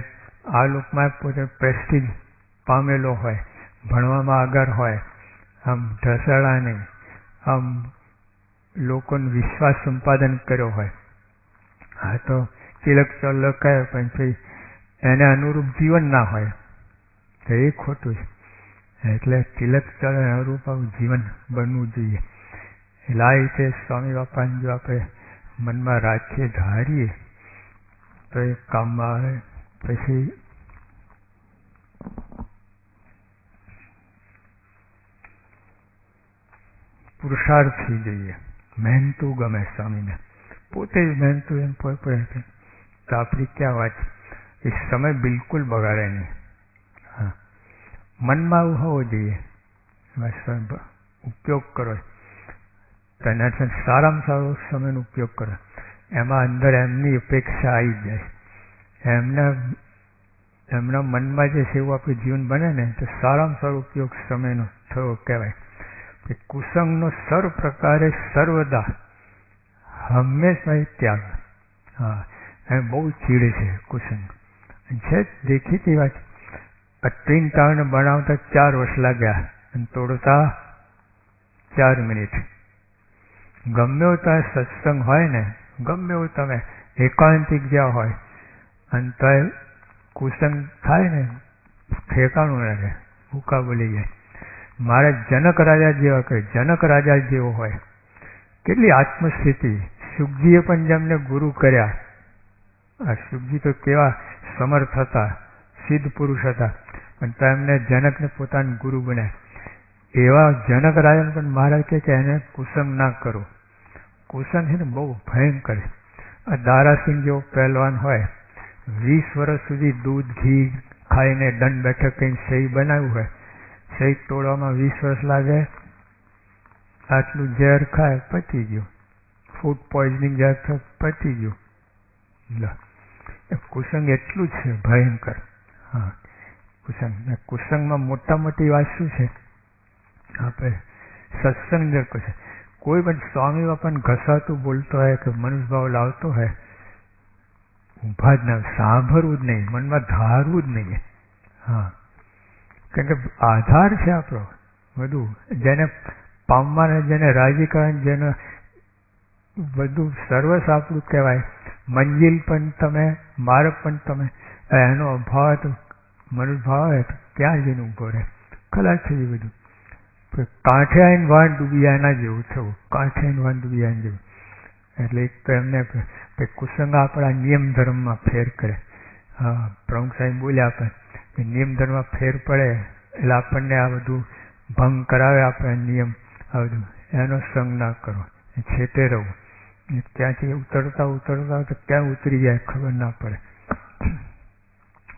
આ લોકમાં પોતે પ્રેસ્ટીજ પામેલો હોય, ભણવામાં આગળ હોય, આમ ઢસાડા નહીં, આમ લોકોનો વિશ્વાસ સંપાદન કર્યો હોય. હા, તો તિલક ચોલ કહે પણ પછી એને અનુરૂપ જીવન ના હોય તો એ ખોટું છે. એટલે તિલક ચોલ અનુરૂપ જીવન બનવું જોઈએ. એટલે આ રીતે સ્વામી બાપાને જો આપણે મનમાં રાખીએ, ધારીએ તો એ કામમાં આવે. પછી પુરુષાર્થી જોઈએ, મહેનતું ગમે સ્વામીને, પોતે જ મહેનતું એમ પોતે. તો આપણી ક્યાં વાત છે? એ સમય બિલકુલ બગાડે નહીં. હા, મનમાં આવું હોવું જોઈએ, બસ ઉપયોગ કરો. તો એનાથી સારામાં સારો સમયનો ઉપયોગ કરો. એમાં અંદર એમની અપેક્ષા આવી જાય. એમના મનમાં જે સેવું આપણું જીવન બને ને તો સારામાં સારો ઉપયોગ સમયનો થયો કહેવાય. કે કુસંગનો સર્વ પ્રકારે સર્વદા હંમેશા ત્યાગ. હા, એ બહુ ચીડે છે કુસંગ. છે દેખીતી વાત. ટ્વિન ટાવરને બનાવતા 4 વર્ષ લાગ્યા અને તોડતા 4 મિનિટ. ગમે એવું તમે સત્સંગ હોય ને, ગમે એવું તમે એકાંતિક જ્યાં હોય અને તો કુસંગ થાય ને ઠેકાણું ન રહે, ભૂકા બોલી જાય. મારે જનક રાજા જેવા કહે, જનક રાજા જેવો હોય. કેટલી આત્મસ્થિતિ. સુખજીએ પણ જેમને ગુરુ કર્યા, આ સુખજી તો કેવા સમર્થ હતા, સિદ્ધ પુરુષ હતા, પણ તેમને જનકને પોતાના ગુરુ બન્યા. એવા જનક રાજાને પણ મહારાજ કહે કે એને કુસંગ ના કરો. કુસંગ છે ને બહુ ભયંકર. આ દારાસિંહ જેવો પહેલવાન હોય, 20 વર્ષ સુધી દૂધ ઘી ખાઈને દંડ બેઠક કઈ સહી બનાવ્યું હોય, સહી તોડવામાં 20 વર્ષ લાગે. આટલું ઝેર ખાય, પતી ગયું. ફૂડ પોઈઝનિંગ ઝેર થાય, પતી ગયું. કુસંગ એટલું જ છે ભયંકર. હા, કુસંગમાં મોટા મોટી વાત શું છે? આપણે સત્સંગ જે છે, કોઈ પણ સ્વામી બાપાને ઘસાતું બોલતો હોય કે મનુષ્યભાવ લાવતો હોય, ઊભા જ ના, સાંભળવું જ નહીં, મનમાં ધારવું જ નહીં. હા, કારણ કે આધાર છે આપણો બધું. જેને પામવાને, જેને રાજી કરવાને, જેને બધું સર્વસ આપણું કહેવાય. મંજિલ પણ તમે, માર્ગ પણ તમે. એનો અભાવ તો મનુષ્યભાવ હોય તો ક્યાં જઈને ઊભો રહે? ખલાસ થઈ બધું. કાંઠે આવીને વાન ડૂબી જાય એના જેવું થવું. કાંઠે આવીને વાન ડૂબી જાય જેવું. એટલે એક તો એમને કુસંગ આપણા નિયમ ધર્મમાં ફેર કરે. હા, પ્રમુખ સાહેબ બોલ્યા આપણે કે નિયમ ધર્મમાં ફેર પડે એટલે આપણને આ બધું ભંગ કરાવે. આપણે નિયમ આ બધું એનો સંગ ના કરો, છેટે રહો. ત્યાંથી ઉતરતા તો ક્યાં ઉતરી જાય ખબર ના પડે.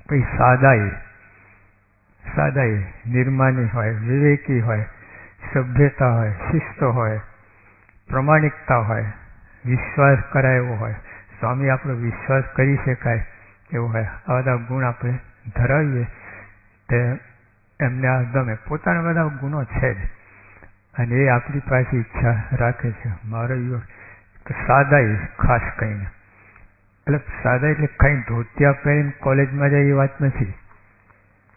પછી સાદાઈ નિર્માની હોય, વિવેકી હોય, સભ્યતા હોય, શિસ્ત હોય, પ્રમાણિકતા હોય, વિશ્વાસ કરાય એવો હોય, સ્વામી આપણો વિશ્વાસ કરી શકાય એવો હોય. આ બધા ગુણ આપણે ધરાવીએ તે એમને આ ગમે. પોતાના બધા ગુણો છે જ અને એ આપણી પાસે ઈચ્છા રાખે છે. મારો યુવક સાદાઈ ખાસ કહીને, એટલે સાદાઈ એટલે કઈ ધોતિયા પહેરીને કોલેજમાં જાય એ વાત નથી.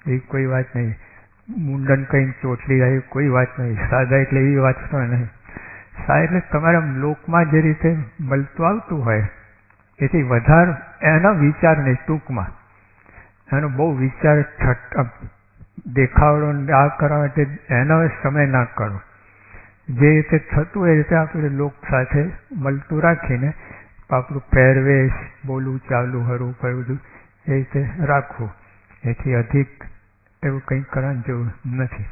એ કોઈ વાત નહીં. મુંડન કઈ ચોટલી જાય કોઈ વાત નહીં. સાદા એટલે એવી વાત તો નહીં. સાદા એટલે તમારા લોકમાં જે રીતે મળતું આવતું હોય એથી વધારે એનો વિચાર નહીં. ટૂંકમાં એનો બહુ વિચાર દેખાવડો આ કરવા માટે એનો સમય ના કરો. જે રીતે થતું હોય એ રીતે આપણે લોક સાથે મળતું રાખીને આપણું પહેરવેશ, બોલવું, ચાલવું, હરવું, ફરવું એ રીતે રાખવું. એથી અધિક એવું કંઈ કરવાની જરૂર નથી.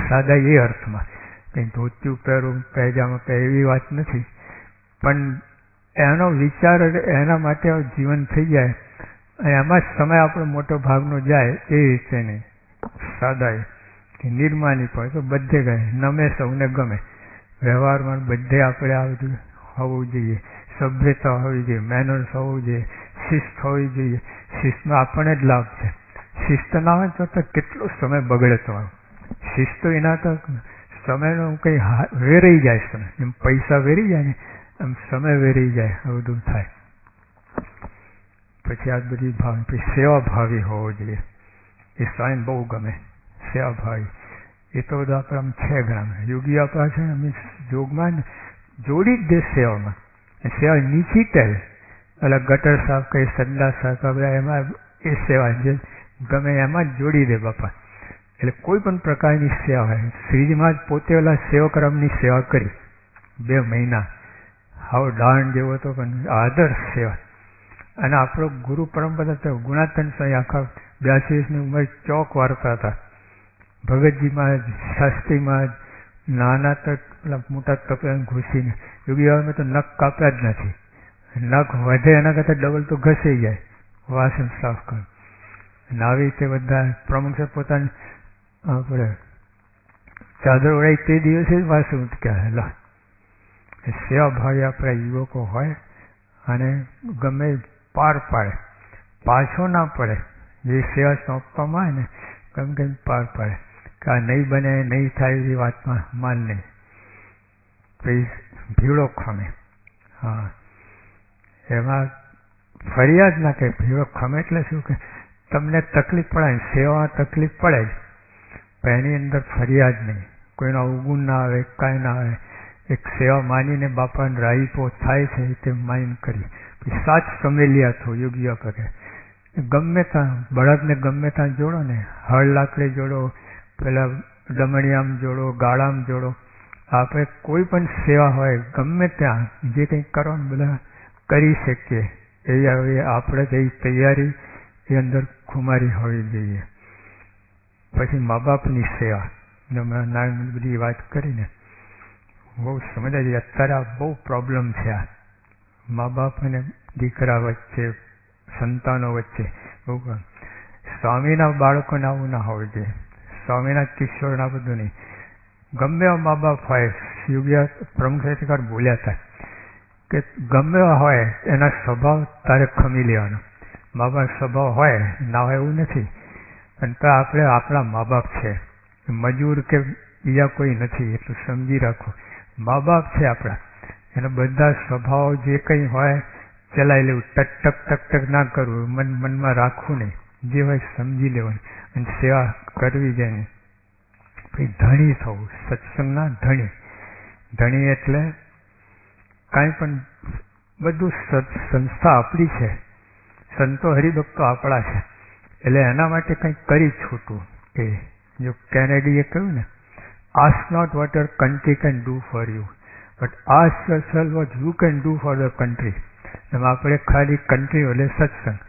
સાદા એ અર્થમાં કંઈ ધોતિયું પહેરવું, પૈજામા પહેરવું એવી વાત નથી. પણ એનો વિચાર એના માટે જીવન થઈ જાય અને એમાં જ સમય આપણો મોટો ભાગનો જાય એ રીતે નહીં. સાદાઈ કે નિર્માની પડે તો બધે ગમે, નમે સૌને ગમે. વ્યવહારમાં બધે આપણે આ બધું હોવું જોઈએ. સભ્યતા હોવી જોઈએ, મેનર્સ હોવું જોઈએ, શિસ્ત હોવી જોઈએ. શિસ્તમાં આપણને જ લાભ છે. શિસ્ત ના હોય તો કેટલો સમય બગડે તમારો. શિસ્ત એના તો સમયનો કંઈ વેરાઈ જાય. સમય એમ પૈસા વેરી જાય ને એમ સમય વેરી જાય. આ બધું થાય. પછી આ બધી ભાવ, પછી સેવાભાવી હોવો જોઈએ. એ સ્વામી બહુ ગમે સેવાભાવી. એ તો બધું આપણે આમ છે ઘણા યોગી આપણા છે ને, અમે યોગમાં જોડી જ દે સેવામાં. સેવા નીચી ટેલ એટલે ગટર સાફ કરી, સંડાસ સાફ બધા એમાં એ સેવા જે ગમે એમાં જ જોડી દે બાપા. એટલે કોઈ પણ પ્રકારની સેવા હોય. શ્રીજીમાં જ પોતે ઓલા સેવકરામની સેવા કરી 2 મહિના. હાવ દાણ જેવો હતો પણ આદર્શ સેવા. અને આપણો ગુરુ પરંપરા તો ગુણાતન સ્વામી આખા 82 વર્ષની ઉંમર ચોક વારતા હતા. ભગતજીમાં જ, શાસ્ત્રીમાં જ, નાના તો મોટા તપેલા ઘૂસીને. યોગી બાબાને તો નખ કાપ્યા જ નથી. નખ વધે એના કરતાં ડબલ તો ઘસાઈ જાય. વાસણ સાફ કર. આવી રીતે બધા પ્રમુખ પોતાની આપણે ચાદર ઓળાઈ તે દિવસે જ વાસણ ઉટક્યા. સેવાભાવી આપણા યુવકો હોય અને ગમે પાર પાડે, પાછો ના પડે. જે સેવા સોંપવામાં આવે ને ગમે તેમ પાર પાડે કે આ નહીં બને, નહીં થાય એવી વાતમાં માન નહીં. પછી ભીડો ખમે. હા, એમાં ફરિયાદ ના કે ભીડો ખમે એટલે શું કે તમને તકલીફ પડે, સેવા તકલીફ પડે જ, પણ એની અંદર ફરિયાદ નહીં, કોઈનો અવગુણ ના આવે, કાંઈ ના આવે. એક સેવા માનીને બાપાને રાઈપો થાય છે તે માન કરી. પછી સાચ સમેલિયા થો યોગીઓ કરે. ગમે ત્યાં બળદને ગમે ત્યાં જોડો ને, હળ લાકડે જોડો, પેલા દમણિયામ જોડો, ગાળામ જોડો. આપણે કોઈ પણ સેવા હોય ગમે ત્યાં જે કંઈ કરવાનું બધા કરી શકીએ. એ આપણે જે તૈયારી એ અંદર ખુમારી હોવી જોઈએ. પછી મા બાપની સેવા, નાની બધી વાત કરીને બહુ સમજાય છે. અત્યારે આ બહુ પ્રોબ્લેમ છે. આ મા બાપ અને દીકરા વચ્ચે, સંતાનો વચ્ચે બહુ. સ્વામીના બાળકોને આવું ના હોવું જોઈએ. સ્વામીના કિશોરના બધું નહીં. ગમે એવા મા બાપ હોય, યોગ્ય પ્રમુખ અધિકાર બોલ્યા હતા કે ગમે એવા હોય એના સ્વભાવ તારે ખમી લેવાનો. મા બાપ સ્વભાવ હોય ના હોય એવું નથી. અને તો આપણે આપણા મા બાપ છે, મજૂર કે બીજા કોઈ નથી, એટલું સમજી રાખો. મા બાપ છે આપણા, એના બધા સ્વભાવ જે કંઈ હોય ચલાવી લેવું. ટક ટક ટક ટક ના કરવું, મનમાં રાખવું નહીં. જે હોય સમજી લેવાનું અને સેવા કરવી જાય. પછી ધણી થવું, સત્સંગના ધણી. ધણી એટલે કાંઈ પણ બધું સંસ્થા આપણી છે, સંતો હરિભક્તો આપણા છે, એટલે એના માટે કંઈક કરી છૂટવું. એ જો કેનેડીએ કહ્યું ને, ask not what your country can do for you, but ask yourself what you can do for the country. એમ આપણે ખાલી કન્ટ્રી એટલે સત્સંગ.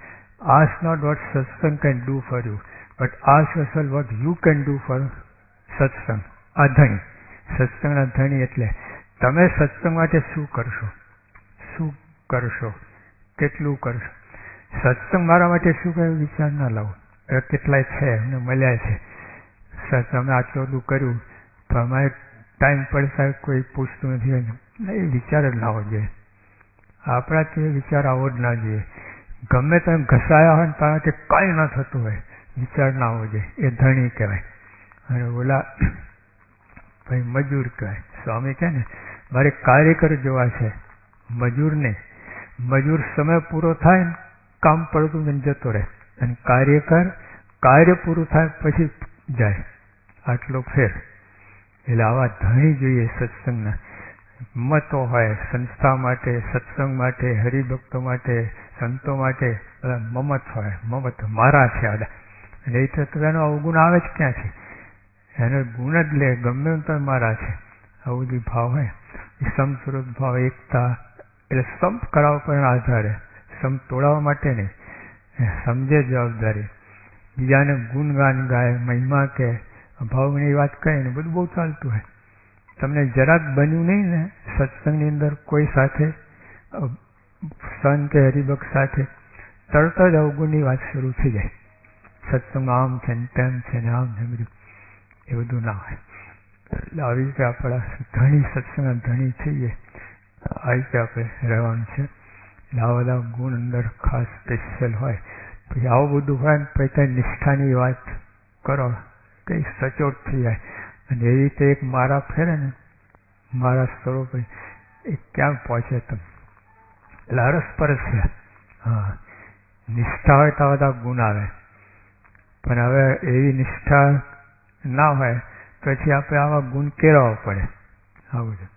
ask not what satsang can do for you, but ask yourself what you can do for સત્સંગ. આ ધણી, સત્સંગના ધણી એટલે તમે સત્સંગ માટે શું કરશો, શું કરશો, કેટલું કરશો. સત્સંગ મારા માટે શું કહ્યું વિચાર ના લાવો. કેટલાય છે એમને મળ્યા છે, તમે આટલું બધું કર્યું તો અમારે ટાઈમ પડતા કોઈ પૂછતું નથી. એ વિચાર જ ના હોવો જોઈએ. આપણાથી વિચાર આવો જ ના જોઈએ. ગમે તમે ઘસાયા હોય ને તારાથી કાંઈ ના થતું હોય, વિચાર ના હોવો જોઈએ. એ ધણી કહેવાય. અને ઓલા ભાઈ મજૂર કહેવાય. સ્વામી કહે ને મારે કાર્યકર જોવા છે, મજૂર નહીં. મજૂર સમય પૂરો થાય ને કામ પડતું ને જતો રહે, અને કાર્યકર કાર્ય પૂરું થાય પછી જાય. આટલો ફેર. એટલે આવા ધણી જોઈએ સત્સંગના. મતો હોય સંસ્થા માટે, સત્સંગ માટે, હરિભક્તો માટે, સંતો માટે મમત હોય. મમત મારા છે આદા. અને એ તો એનો અવગુણ આવે જ ક્યાંથી? એનો ગુણ જ લે, ગમે તો મારા છે. આવું જે ભાવ હોય સમસ્વરૂપ ભાવ, એકતા. એટલે સંપ કરાવવા પર આધારે, સંપ તોડાવવા માટે નહીં. સમજે જવાબદારી. બીજાને ગુણગાન ગાય, મહિમા કે ભાવની વાત કહે ને બધું બહુ ચાલતું હોય. તમને જરાક બન્યું નહીં ને સત્સંગની અંદર કોઈ સાથે, સંત કે હરિભક્ત સાથે, તરત જ અવગુણની વાત શરૂ થઈ જાય. સત્સંગમાં આમ છે ને તેમ છે ને આમ છે બધું, એ બધું ના હોય. એટલે આવી રીતે આપણા ધણી, સત્સંગના ધણી થઈએ, આવી રીતે આપણે રહેવાનું છે. એટલે આ બધા ગુણ અંદર ખાસ સ્પેશિયલ હોય. પછી આવું બધું હોય ને પછી નિષ્ઠાની વાત કરો, કંઈ સચોટ થઈ જાય. અને એવી રીતે એક મારા ફેરે ને, મારા સ્વરૂપ એ ક્યાં પહોંચે તમે? એટલે અરસપરસ છે. હા, નિષ્ઠા હોય તો બધા ગુણ આવે. પણ હવે એવી નિષ્ઠા ના હોય પછી આપણે આવા ગુણ કેળવવા પડે. આવું છે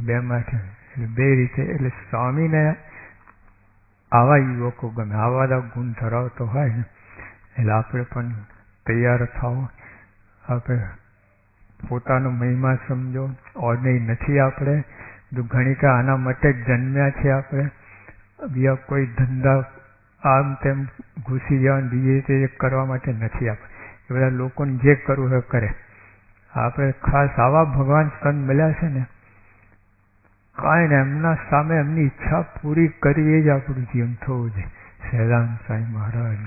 બે માંથી. એટલે બે રીતે. એટલે સ્વામીને આવા યુવકો ગમે, આવા બધા ગુણ ધરાવતો હોય ને, એટલે આપણે પણ તૈયાર થાવ. આપણે પોતાનો મહિમા સમજો. ઓર્ડિનરી નથી આપણે. ઘણી કે આના માટે જ જન્મ્યા છે આપણે. બીજા કોઈ ધંધા આમ તેમ ઘૂસી જવાનું બીજી રીતે કરવા માટે નથી આપણે. એ બધા લોકોને જે કરવું હોય કરે. આપણે ખાસ આવા ભગવાન સંત મળ્યા છે ને, કાંઈ ને એમના સામે એમની ઈચ્છા પૂરી કરવી એ જ આપણું જીવન થવું જોઈએ. સહેજાનંદ સાંઈ મહારાજ.